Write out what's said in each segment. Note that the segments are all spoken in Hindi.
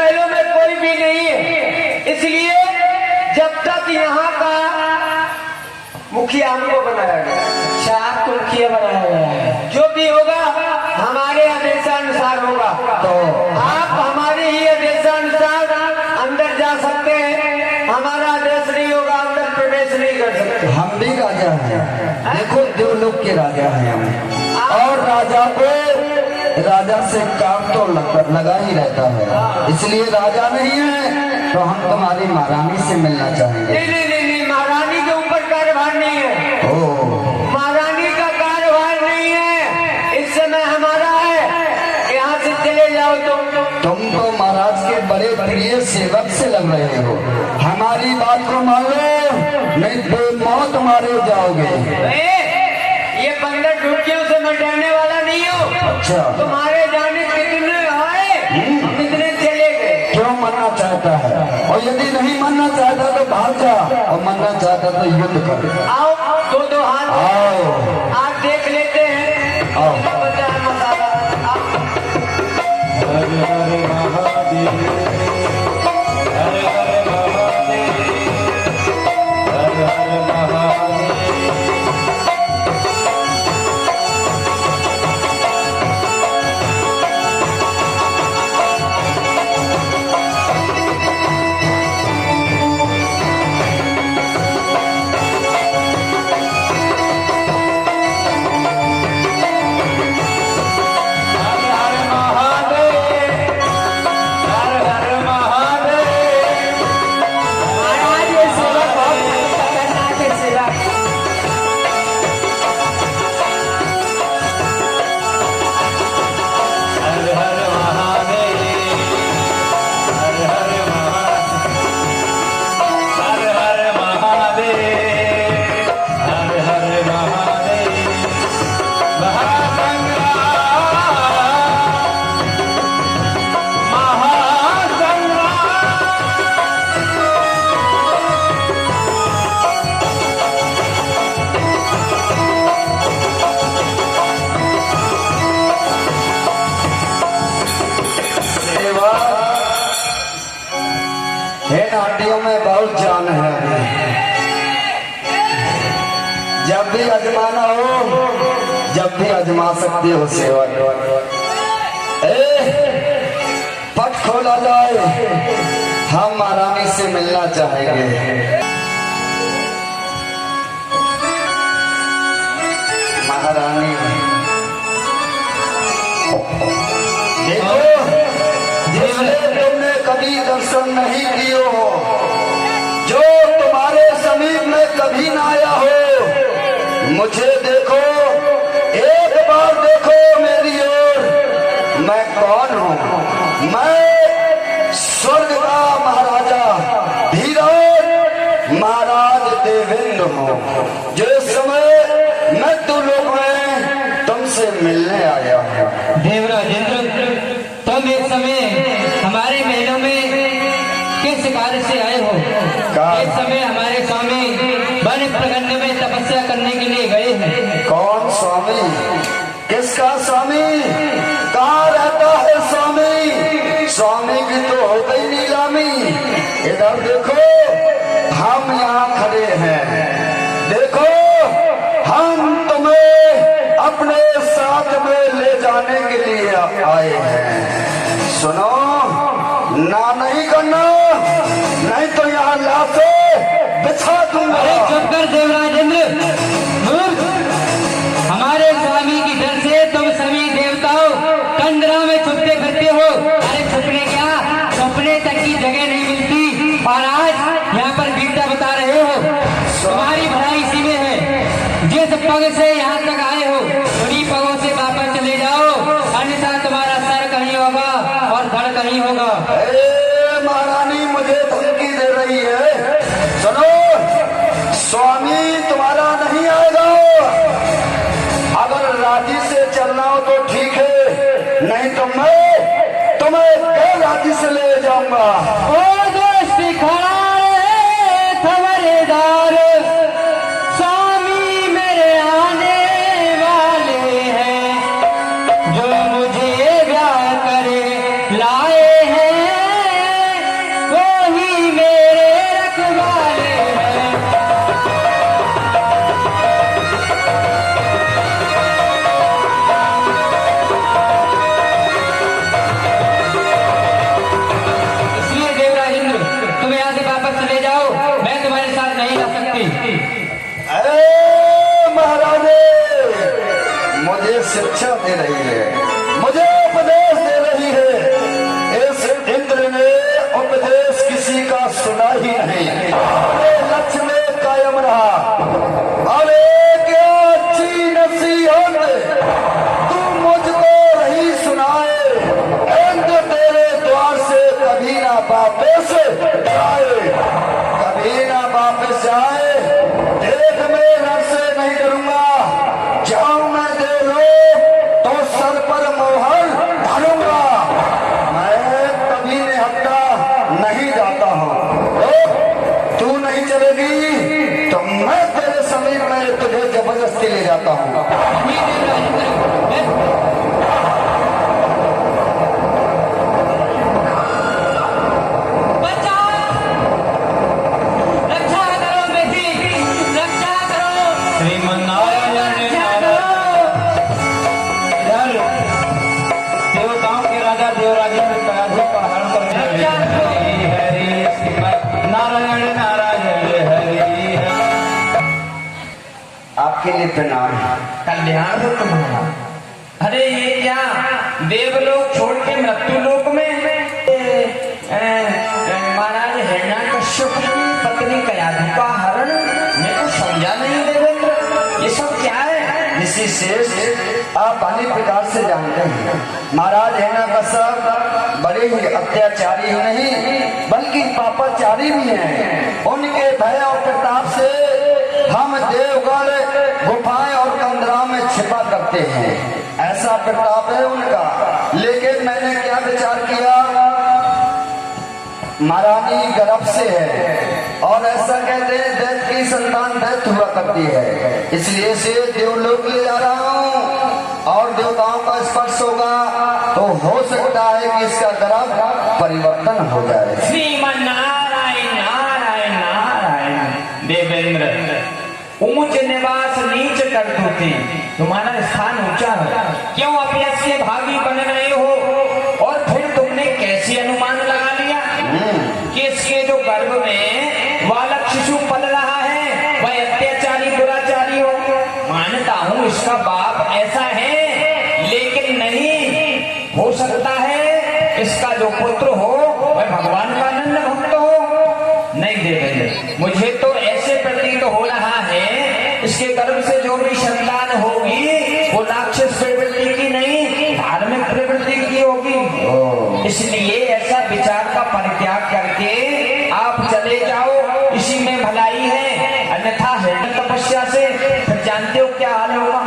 महलों में कोई भी नहीं है, इसलिए जब तक यहाँ का मुखिया हमको बनाया गया। अच्छा, आपको मुखिया बनाया गया है। जो भी होगा हमारे आदेशानुसार होगा। तो आप हमारे ही आदेशानुसार अंदर जा सकते हैं, हमारा आदेश नहीं होगा अंदर प्रवेश नहीं कर सकते। हम भी राजा हैं, देखो देवलोक के राजा हैं हम, और राजा को राजा से काम तो लगा ही रहता है, इसलिए राजा नहीं है तो हम तुम्हारी महारानी से मिलना चाहेंगे। नहीं नहीं नहीं, नहीं महारानी के ऊपर कार्यभार नहीं है। ओ, महारानी का कार्यभार नहीं है, इस समय हमारा है। यहाँ से चले जाओ तुम तो महाराज के बड़े प्रिय सेवक से लग रहे हो, हमारी बात को मान लो नहीं तो मौत मारे जाओगे। ये बंदर ढुकियों से मैं डरने वाला नहीं हूँ। अच्छा, तुम्हारे जाने कितने आए कितने चले गए। क्यों मरना चाहता है? और यदि नहीं मरना चाहता तो भाग जा, और मरना चाहता तो युद्ध कर। आओ दो हाथ आओ, आप देख लेते हैं। आओ। बचा है मसाला। हर हर महादेव, हर हर महादेव, हर हर महादेव। नाटियों में बहुत जान है, जब भी आजमाना हो जब भी आजमा सकते हो सेवक। पट खोला जाए, हम महारानी से मिलना चाहेंगे। महारानी देखो, जिसने तुमने कभी दर्शन नहीं किए हो, जो तुम्हारे समीप में कभी ना आया हो, मुझे देखो, एक बार देखो मेरी ओर। मैं कौन हूँ? मैं स्वर्ग का महाराजा धीरज महाराज देवेंद्र हूँ, जो इस समय मृत्युलोक में तुमसे मिलने आया हूँ। देवराजेंद्र, तुम एक समय हमारे महलों में किस कार्य से आए हो? इस समय हमारे स्वामी वन प्रखंड में तपस्या करने के लिए गए हैं। कौन स्वामी? किसका स्वामी? कहाँ रहता है स्वामी? स्वामी की तो हो गई नीलामी। इधर देखो, हम यहाँ खड़े हैं, देखो हम तुम्हें अपने साथ में ले जाने के लिए आए हैं। सुनो, ना नहीं करना, नहीं तो यहाँ लाशें बिछा दूंगा। अरे चुप कर देवराजेंद्र, हमारे स्वामी की डर से तुम सभी देवताओं कंदरा में छुपते फिरते हो। अरे छुपने क्या, छुपने तक की जगह नहीं मिलती, और आज यहाँ पर गीता बता रहे हो। तुम्हारी भलाई इसी में है, जिस पग से यहाँ तक आए हो उन्हीं पगों से वापस चले जाओ, अन्यथा तुम्हारा सर कहीं होगा और धड़ कहीं होगा। महारानी मुझे धमकी दे रही है। सुनो, स्वामी तुम्हारा नहीं आएगा। अगर राजी से चलना हो तो ठीक है, नहीं तो मैं तुम्हें गैर राजी से ले जाऊंगा। ओ दोस्ती खड़ा है खबरदार, स्वामी मेरे आने वाले हैं, जो मुझे ब्याह करे लाए हैं शिक्षा दे रही है, मुझे उपदेश दे रही है। इस इंद्र ने उपदेश किसी का सुना ही नहीं, अपने लक्ष्य में कायम रहा। अरे क्या अच्छी नसीहत तू मुझको रही सुनाए, इंद्र तेरे द्वार से कभी ना वापस आए, कभी ना वापस आए। देख मैं नर से नहीं डरूंगा, जाऊं मैं दे लो तो सर पर मोहर डालूंगा। मैं कभी निहत्ता नहीं जाता हूँ, तू नहीं चलेगी तो मैं तेरे समीप में तुझे जबरदस्ती ले जाता हूँ। देवताओं के राजा देवराजेंद्र कयाधु का हरण करने नारायण नारायण हरि। आपके लिए प्रणाम। कल्याण हो तुम्हारा। अरे ये क्या देवलोक छोड़ के मृत्यु लोक में महाराज हिरण्यकश्यप की पत्नी कयाधु का हरण, मेरे को समझा नहीं देवेंद्र, ये सब क्या है? ऋषि श्रेष्ठ, आप अन्य प्रकार से जानते हैं महाराज हिरण्यकश्यप बड़े ही अत्याचारी ही नहीं बल्कि पापाचारी भी हैं। उनके भय और प्रताप से हम देवगढ़ गुफाएं और कंदरा में छिपा करते हैं, ऐसा प्रताप है उनका। लेकिन मैंने क्या विचार किया, महारानी गर्भ से है और ऐसा कहते हैं दैत की संतान दैत हुआ करती है, इसलिए से देवलोक ले जा रहा हूँ और देवताओं का स्पर्श होगा तो हो सकता है कि इसका गर्भ परिवर्तन हो जाए। श्रीमन नारायण नारायण नारायण। देवेंद्र, ऊंच निवास नीच कर थी, तुम्हारा स्थान ऊंचा है, क्यों अपयश के भागी बन रहे हो? और फिर तुमने कैसे अनुमान लगा लिया कि इसके जो गर्भ में बालक शिशु पल रहा है वह अत्याचारी दुराचारी हो? मानता हूँ इसका बाप ऐसा है, लेकिन नहीं हो सकता है इसका जो पुत्र हो वह भगवान का अनन्य भक्त हो। नहीं देवेंद्र, मुझे तो ऐसे प्रतीत हो रहा है इसके गर्भ से जो भी संतान होगी वो राक्षस प्रवृत्ति की नहीं, धार्मिक प्रवृत्ति की होगी। इसलिए ऐसा विचार का परित्याग करके आप चले जाओ, इसी में भलाई है, अन्यथा हिरण्य तपस्या से फिर जानते हो क्या हाल होगा।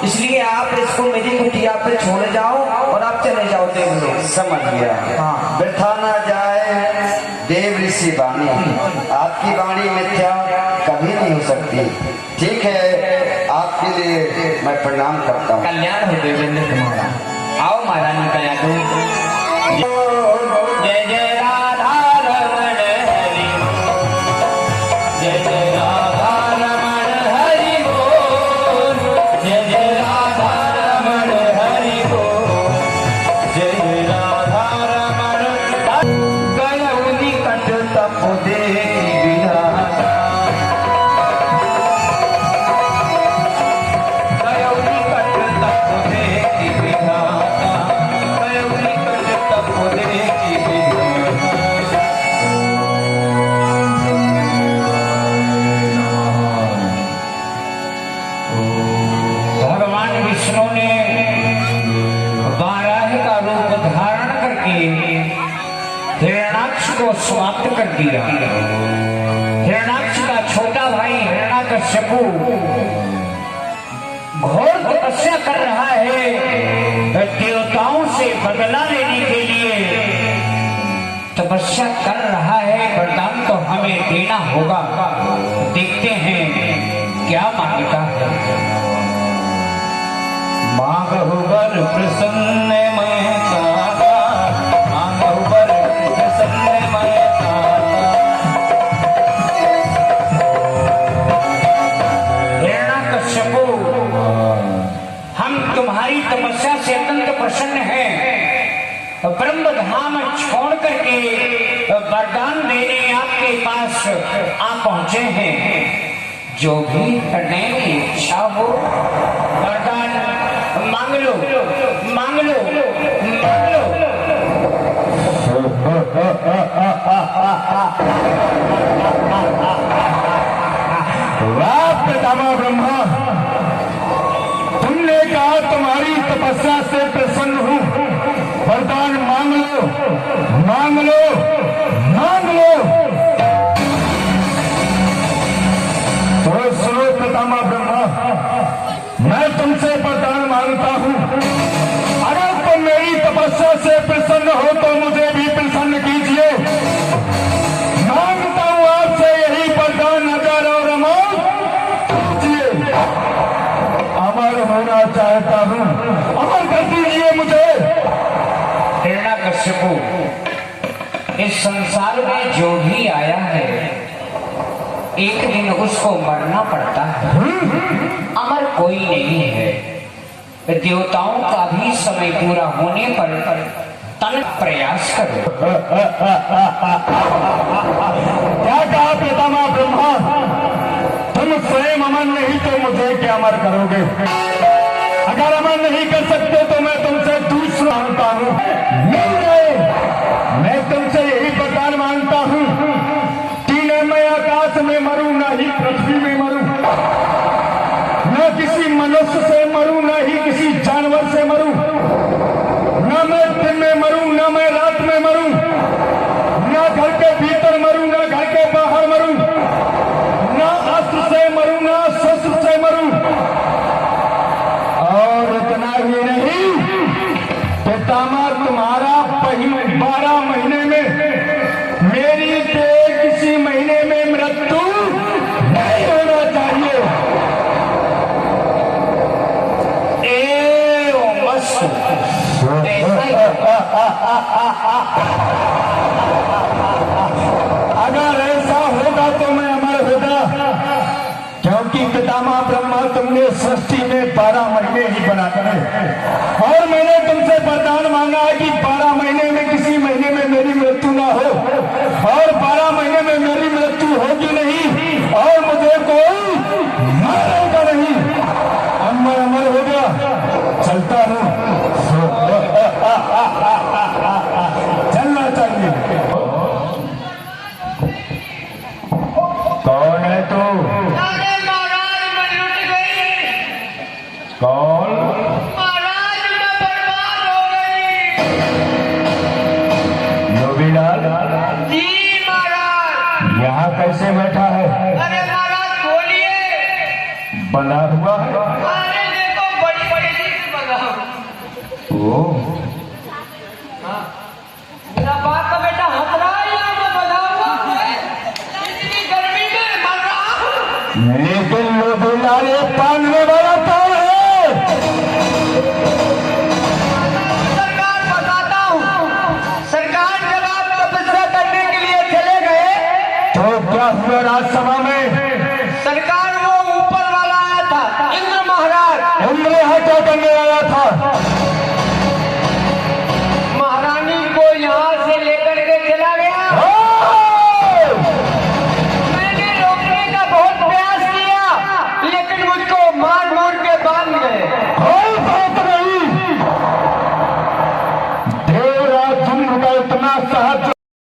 इसलिए आप इसको मेरी कुटिया पे छोड़ जाओ और आप चले जाओ देवलोक। समझ गया। हाँ। वृथा ना जाए देव ऋषि वाणी, आपकी वाणी मिथ्या कभी नहीं हो सकती। ठीक है, आपके लिए मैं प्रणाम करता हूँ। कल्याण हो देवेंद्र तुम्हारा। आओ महारानी कयाधु। जय जय राधा रमण हरि, जय जय राधा रमण हरि बोल, जय जय राधा रमण हरि बोल, जय जय राधा रमण। गयो निकट तप देखी विधाता, गयो निकट तप देखी विधाता, गयो निकट तप देखी विधाता। भगवान विष्णु ने वाराह का रूप धारण करके हिरण्याक्ष को समाप्त कर दिया। हिरण्याक्ष का छोटा भाई हिरण्यकश्यपु घोर तपस्या कर रहा है, देवताओं से बदला लेने के लिए तपस्या कर रहा है। वरदान तो हमें देना होगा, देखते हैं क्या मांगता है। मांगहु वर प्रसन्न मैं ताता, मांगहु वर प्रसन्न मैं ताता। हिरण्यकश्यपु, हम तुम्हारी तपस्या से अत्यंत प्रसन्न हैं। ब्रह्म धाम छोड़ करके वरदान देने आपके पास आ पहुंचे हैं। जो भी करने की इच्छा हो वरदान मांग वाह पितामह ब्रह्मा, तुमने कहा तुम्हारी तपस्या से प्रसन्न हूं, वरदान मांग लो, मांग लो, मांग लो। तो सुनो पितामह ब्रह्मा, मैं तुमसे वरदान मांगता हूं, अगर तुम मेरी तपस्या से प्रसन्न हो तो मुझे भी प्रसन्न कीजिए। मांगता हूं आपसे यही वरदान, अजर और अमर कीजिए। अमर होना चाहता हूं, अमर कर दीजिए मुझे। हिरण्यकश्यपु, इस संसार में जो भी आया है एक दिन उसको मरना पड़ता है। अमर कोई नहीं है। देवताओं का भी समय पूरा होने पर तन प्रयास करो। क्या कहा पितामह ब्रह्मा, तुम स्वयं अमर नहीं तो मुझे क्या अमर करोगे? अगर अमर नहीं कर सकते तो मैं तुमसे दूसरा मांगता हूं, मिल गए। मैं तुमसे यही वरदान मांगता हूं कि न मैं आकाश में मरूं, न ही पृथ्वी में मरूं, न किसी मनुष्य से मरूं, न ही किसी जानवर से मरूं, न मैं दिन में मरूं, न मैं रात में मरूं, न घर के भीतर मरूं, न घर के बाहर मरूं, न अस्त्र से मरूं, न शस्त्र से मरूं। और इतना ही नहीं, पितामह तुम्हारा 12 महीने में मेरी किसी महीने में मृत्यु नहीं होना चाहिए। अगर ऐसा होगा तो मैं अमर होगा, क्योंकि पितामह ब्रह्मा तुमने सृष्टि में 12 महीने ही बनाते हैं और मैंने तुमसे वरदान मांगा है कि 12 महीने में किसी महीने में मेरी मृत्यु ना हो और 12 महीने में मेरी मृत्यु होगी नहीं और मुझे कोई मारेगा नहीं। अमर अमर हो गया, चलता हूं। चलना चाहिए। कौन है तू? अरे महाराज, मैं लुट गई। कौन? महाराज, मैं बर्बाद हो गई। योगीलाल जी महाराज। यहाँ कैसे बैठा है? अरे महाराज बोलिए। बना हुआ है? अरे देखो, बड़ी बड़ी चीज बना हूं। ओ, मेरा बाप का बेटा हंस रहा है, यहाँ पे बना हुआ है। इतनी गर्मी में मर रहा हूं। लेकिन योगीलाल ये पालने वाला कौन है? सरकार बताता हूँ। सरकार, जब आप तपस्या करने के लिए चले गए, तो क्या हुआ राजसभा में? सरकार वो ऊपर वाला आया था, इंद्र महाराज। इंद्र यहाँ क्या करने वाला